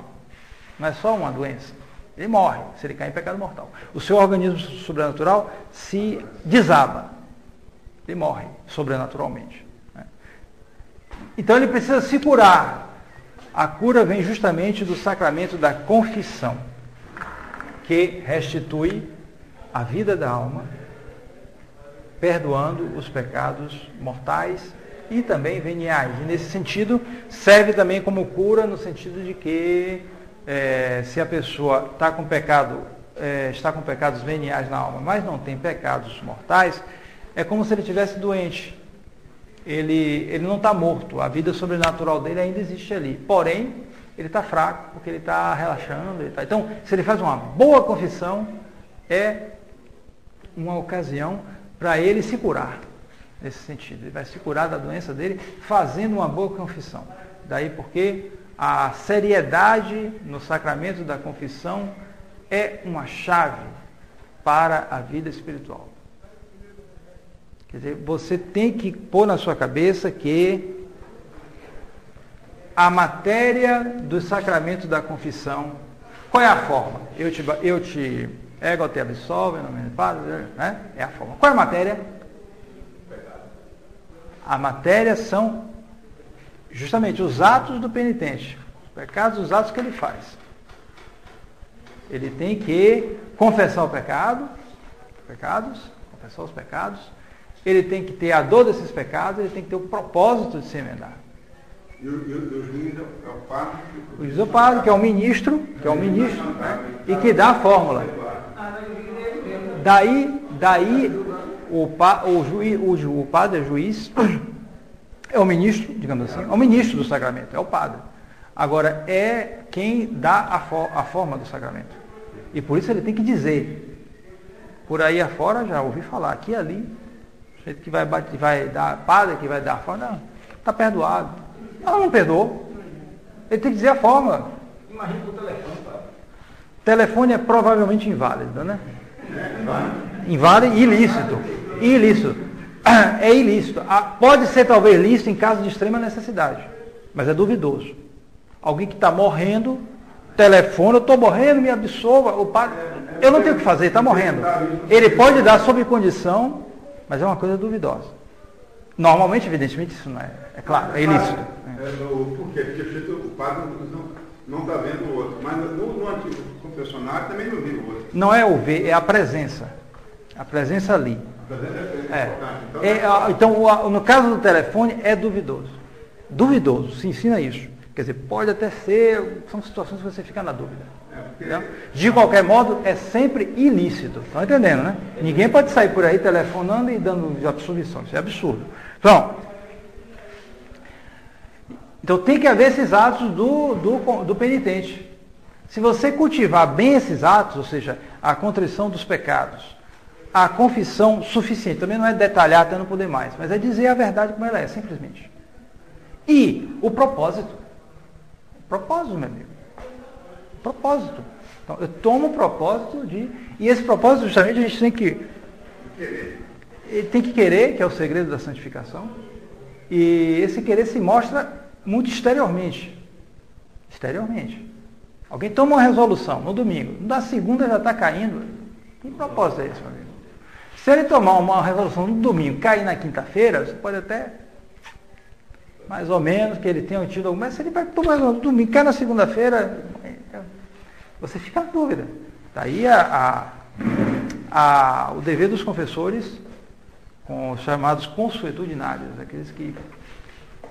Não é só uma doença. Ele morre se ele cai em pecado mortal. O seu organismo sobrenatural se desaba. Ele morre sobrenaturalmente. Então ele precisa se curar. A cura vem justamente do sacramento da confissão, que restitui a vida da alma, perdoando os pecados mortais e também veniais. E nesse sentido, serve também como cura, no sentido de que se a pessoa está com pecados veniais na alma, mas não tem pecados mortais, é como se ele estivesse doente. Ele não está morto, a vida sobrenatural dele ainda existe ali. Porém, ele está fraco, porque ele está relaxando. Então, se ele faz uma boa confissão, é uma ocasião para ele se curar. Nesse sentido, ele vai se curar da doença dele fazendo uma boa confissão. Daí porque a seriedade no sacramento da confissão é uma chave para a vida espiritual. Quer dizer, você tem que pôr na sua cabeça que a matéria do sacramento da confissão, qual é a forma? Eu te ego, te absolvo, em nome do Padre, né? É a forma. Qual é a matéria? A matéria são justamente os atos do penitente, os pecados, os atos que ele faz. Ele tem que confessar o pecado, confessar os pecados, ele tem que ter a dor desses pecados, ele tem que ter o propósito de se emendar. E o juiz é o padre? O juiz é o padre, que é o ministro, né? E que dá a fórmula. Daí o padre é juiz, é o ministro, digamos assim, é o ministro do sacramento, é o padre. Agora, é quem dá a forma do sacramento. E por isso ele tem que dizer. Por aí afora, já ouvi falar, aqui e ali, o jeito que vai dar, padre que vai dar a forma, não, está perdoado. Não perdoou. Ele tem que dizer a forma. Imagina o telefone, padre. Telefone é provavelmente inválido, né? Inválido e ilícito. É ilícito. Pode ser talvez lícito em caso de extrema necessidade, mas é duvidoso. Alguém que está morrendo, telefona, eu estou morrendo, me absolva. O padre, eu não tenho o que fazer, está morrendo. Ele pode dar sob condição, mas é uma coisa duvidosa. Normalmente, evidentemente, isso não é claro, é ilícito. Por quê? Porque o padre não está vendo o outro. Mas no antigo confessionário também não viu o outro. Não é o ver, é a presença. A presença ali. A presença é importante. Então, no caso do telefone, é duvidoso. Duvidoso, se ensina isso. Quer dizer, pode até ser, são situações que você fica na dúvida. De qualquer modo, é sempre ilícito. Estão entendendo, né? Ninguém pode sair por aí telefonando e dando absolvição. Isso é absurdo. Então tem que haver esses atos do penitente. Se você cultivar bem esses atos, ou seja, a contrição dos pecados, a confissão suficiente, também não é detalhar até não poder mais, mas é dizer a verdade como ela é, simplesmente. E o propósito. Propósito, meu amigo. Propósito. Então, eu tomo o propósito e esse propósito, justamente, a gente tem que querer, que é o segredo da santificação, e esse querer se mostra muito exteriormente. Exteriormente. Alguém toma uma resolução no domingo, na segunda já está caindo. Que propósito é esse, meu amigo? Se ele tomar uma resolução no domingo, cair na quinta-feira, você pode até, mais ou menos, que ele tenha tido alguma, mas se ele vai tomar no domingo, cai na segunda-feira, você fica na dúvida. Daí a o dever dos confessores, com os chamados consuetudinários, aqueles que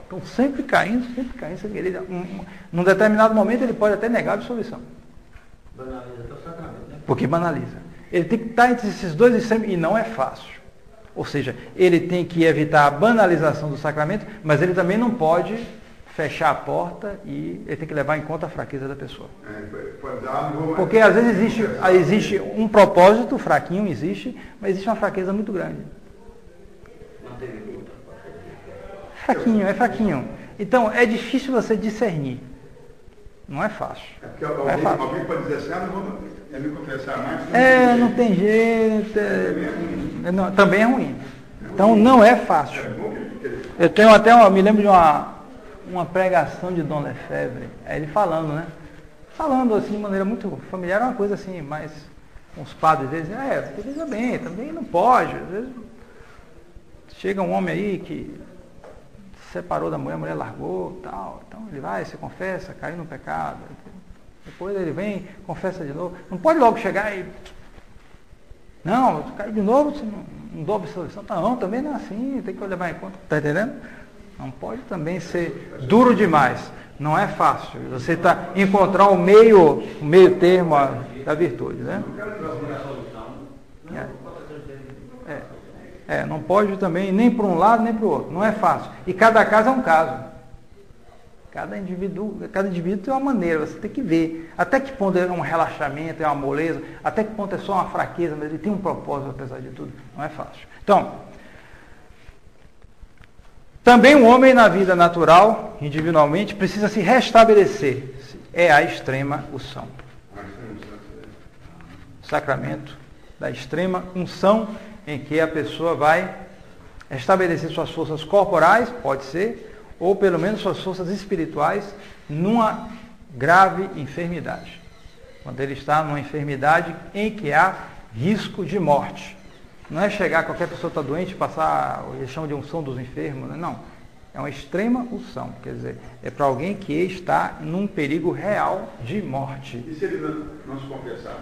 estão sempre caindo. Num determinado momento ele pode até negar a absolvição. Banaliza até o sacramento, né? Porque banaliza. Ele tem que estar entre esses dois extremos e não é fácil. Ou seja, ele tem que evitar a banalização do sacramento, mas ele também não pode fechar a porta e ele tem que levar em conta a fraqueza da pessoa. Porque às vezes existe um propósito, fraquinho existe, mas existe uma fraqueza muito grande. É fraquinho. Então é difícil você discernir. Não é fácil. Porque alguém pode dizer assim, não vou me confessar mais. Não tem jeito. Também é ruim. Então não é fácil. Eu tenho me lembro de uma pregação de Dom Lefebvre, ele falando, né? Falando assim de maneira muito familiar, uma coisa assim, mas os padres dizem, veja bem, também não pode. Às vezes chega um homem aí que separou da mulher, a mulher largou, tal, então ele vai, se confessa, caiu no pecado. Depois ele vem, confessa de novo. Não pode logo chegar e... Não, caiu de novo, você não dou absolvição. Não, também não é assim, tem que levar em conta. Está entendendo? Não pode também ser duro demais. Não é fácil. Você encontrar o meio termo da virtude, né? Não pode também nem para um lado nem para o outro. Não é fácil. E cada caso é um caso. Cada indivíduo tem uma maneira, você tem que ver. Até que ponto é um relaxamento, é uma moleza, até que ponto é só uma fraqueza, mas ele tem um propósito apesar de tudo. Não é fácil. Então, também o homem na vida natural, individualmente, precisa se restabelecer. É a extrema unção. O sacramento da extrema unção, em que a pessoa vai estabelecer suas forças corporais, pode ser, ou pelo menos suas forças espirituais, numa grave enfermidade. Quando ele está numa enfermidade em que há risco de morte. Não é chegar, qualquer pessoa está doente, passar, eles chamam de unção dos enfermos, né? Não. É uma extrema unção, quer dizer, é para alguém que está num perigo real de morte. E se ele não se confessar?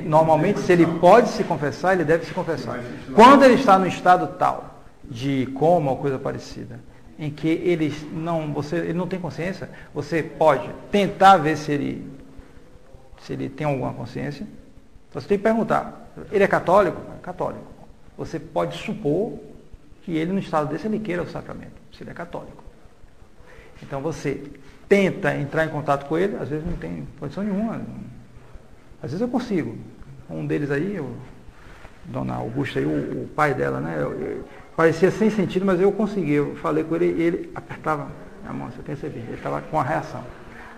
Normalmente, se ele pode se confessar, ele deve se confessar. Quando ele está no estado tal, de coma ou coisa parecida, em que ele não tem consciência, você pode tentar ver se ele tem alguma consciência. Então, você tem que perguntar, ele é católico? É católico. Você pode supor que ele, no estado desse, ele queira o sacramento, se ele é católico. Então, você tenta entrar em contato com ele, às vezes não tem condição nenhuma. Às vezes eu consigo. Um deles aí, Dona Augusta, aí, o pai dela, né? Parecia sem sentido, mas eu consegui. Eu falei com ele e ele apertava a mão, você percebeu? Ele estava com a reação.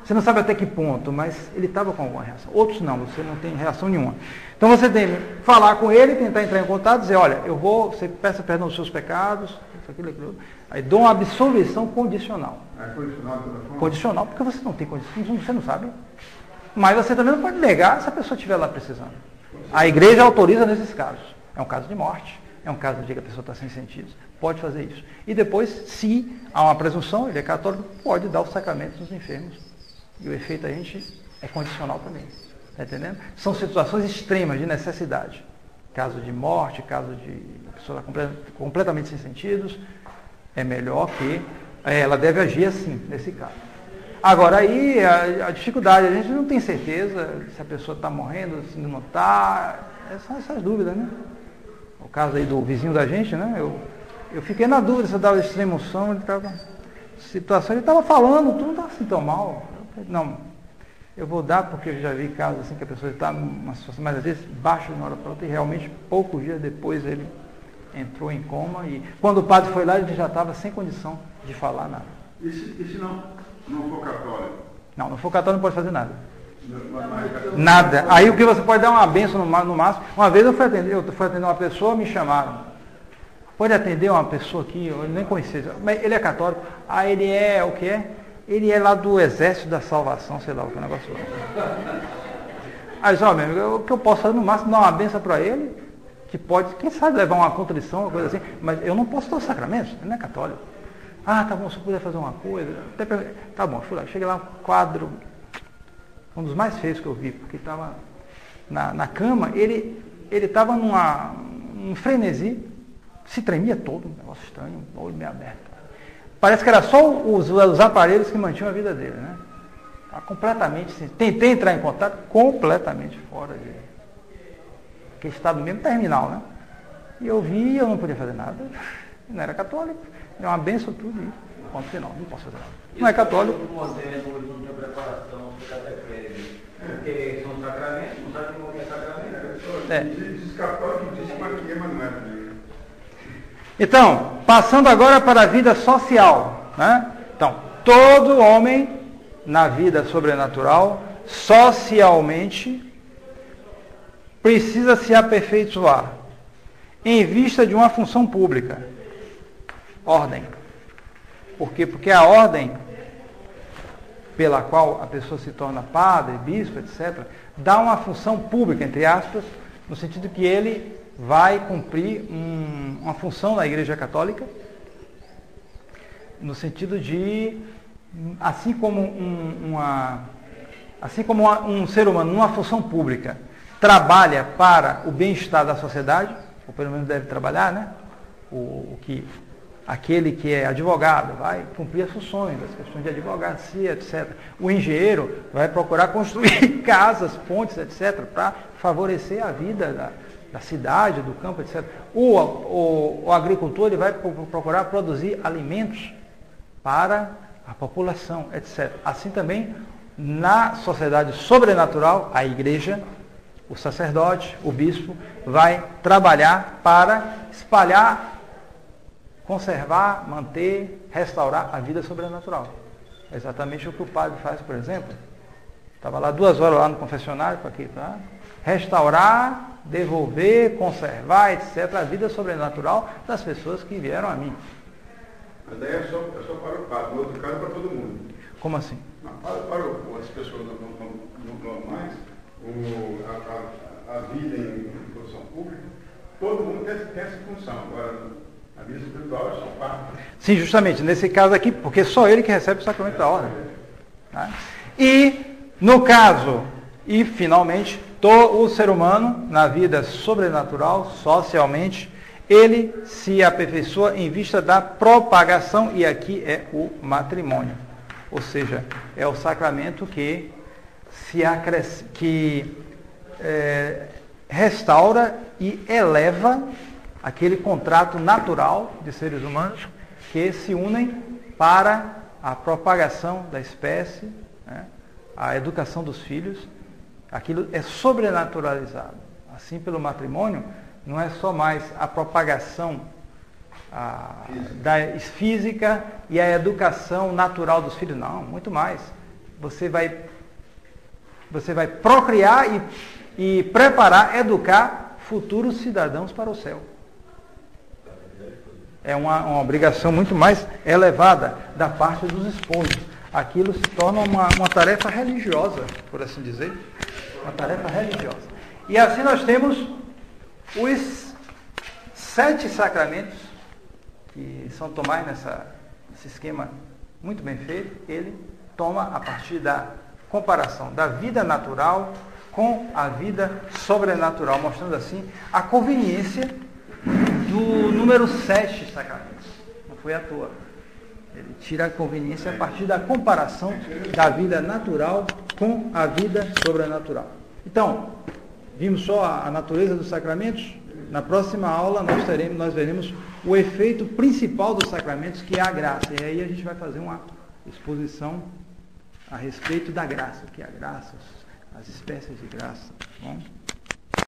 Você não sabe até que ponto, mas ele estava com alguma reação. Outros não, você não tem reação nenhuma. Então você tem que falar com ele, tentar entrar em contato, dizer, olha, você peça perdão dos seus pecados, isso, aquilo. Aí dou uma absolvição condicional. Condicional, porque você não tem condição, você não sabe. Mas você também não pode negar se a pessoa estiver lá precisando. A igreja autoriza nesses casos. É um caso de morte, é um caso de que a pessoa está sem sentidos. Pode fazer isso. E depois, se há uma presunção, ele é católico, pode dar os sacramentos dos enfermos. E o efeito a gente é condicional também. Está entendendo? São situações extremas de necessidade. Caso de morte, caso de a pessoa completamente sem sentidos, é melhor que ela deve agir assim, nesse caso. Agora, aí, a dificuldade, a gente não tem certeza se a pessoa está morrendo, se não está, são essas dúvidas, né? O caso aí do vizinho da gente, né? Eu fiquei na dúvida se eu dava extrema unção, ele estava falando, tudo não estava assim tão mal. Eu vou dar porque eu já vi casos assim que a pessoa está numa situação, mas às vezes baixa de uma hora para outra e realmente poucos dias depois ele entrou em coma e quando o padre foi lá ele já estava sem condição de falar nada. E se não for católico? Não for católico não pode fazer nada. Nada. Aí o que você pode dar uma bênção no máximo. Uma vez eu fui atender uma pessoa, me chamaram. Pode atender uma pessoa aqui, eu nem conhecia. Mas ele é católico. Ele é o que é? Ele é lá do Exército da Salvação, sei lá o que é o negócio lá. Aí meu amigo, o que eu posso fazer no máximo dar uma bênção para ele, que pode, quem sabe, levar uma contrição, uma coisa assim, mas eu não posso dar os sacramentos, ele não é católico. Tá bom, se eu puder fazer uma coisa. Tá bom, fui lá, cheguei lá, um quadro, um dos mais feios que eu vi, porque estava na cama, ele ele estava num frenesi, se tremia todo, um negócio estranho, o olho meio aberto. Parece que era só os aparelhos que mantinham a vida dele, né? Tá completamente, tentei entrar em contato, completamente fora de aquele estado mesmo terminal, né? E eu vi, eu não podia fazer nada, não era católico, é uma benção tudo isso. Ponto final, não posso fazer nada. Não é católico. Não tinha preparação, porque são sacramentos, não sabe como é sacramento. Diz católico disse que não é também. Então, passando agora para a vida social, né? Então, todo homem na vida sobrenatural, socialmente, precisa se aperfeiçoar em vista de uma função pública. Ordem. Por quê? Porque a ordem pela qual a pessoa se torna padre, bispo, etc., dá uma função pública, entre aspas, no sentido que ele vai cumprir uma função na Igreja Católica, no sentido de, assim como um ser humano numa função pública trabalha para o bem-estar da sociedade, ou pelo menos deve trabalhar, né? Aquele que é advogado vai cumprir as funções, as questões de advocacia, etc. O engenheiro vai procurar construir casas, pontes, etc., para favorecer a vida da cidade, do campo, etc. O agricultor ele vai procurar produzir alimentos para a população, etc. Assim também, na sociedade sobrenatural, a igreja, o sacerdote, o bispo, vai trabalhar para espalhar, conservar, manter, restaurar a vida sobrenatural. É exatamente o que o padre faz, por exemplo. Estava lá 2 horas lá no confessionário para restaurar, devolver, conservar, etc., a vida sobrenatural das pessoas que vieram a mim. Mas daí é só para o padre, no outro caso é para todo mundo. Como assim? Não, para as pessoas normais, a vida em função pública, todo mundo tem essa função. Agora, a vida espiritual é só parte. Sim, justamente, nesse caso aqui, porque só ele que recebe o sacramento da ordem. Tá? E, no caso, e finalmente, o ser humano, na vida sobrenatural, socialmente, ele se aperfeiçoa em vista da propagação, e aqui é o matrimônio. Ou seja, é o sacramento que restaura e eleva aquele contrato natural de seres humanos que se unem para a propagação da espécie, né, a educação dos filhos. Aquilo é sobrenaturalizado. Assim, pelo matrimônio, não é só mais a propagação da física e a educação natural dos filhos, não, muito mais. Você vai procriar e preparar, educar futuros cidadãos para o céu. É uma obrigação muito mais elevada da parte dos esposos. Aquilo se torna uma tarefa religiosa, por assim dizer. Uma tarefa religiosa. E assim nós temos os 7 sacramentos que São Tomás, nesse esquema muito bem feito, ele toma a partir da comparação da vida natural com a vida sobrenatural, mostrando assim a conveniência do número 7 sacramentos. Não foi à toa. Ele tira a conveniência a partir da comparação da vida natural com a vida sobrenatural. Então, vimos só a natureza dos sacramentos. Na próxima aula nós veremos o efeito principal dos sacramentos, que é a graça. E aí a gente vai fazer uma exposição a respeito da graça, que é a graça, as espécies de graça. Tá bom?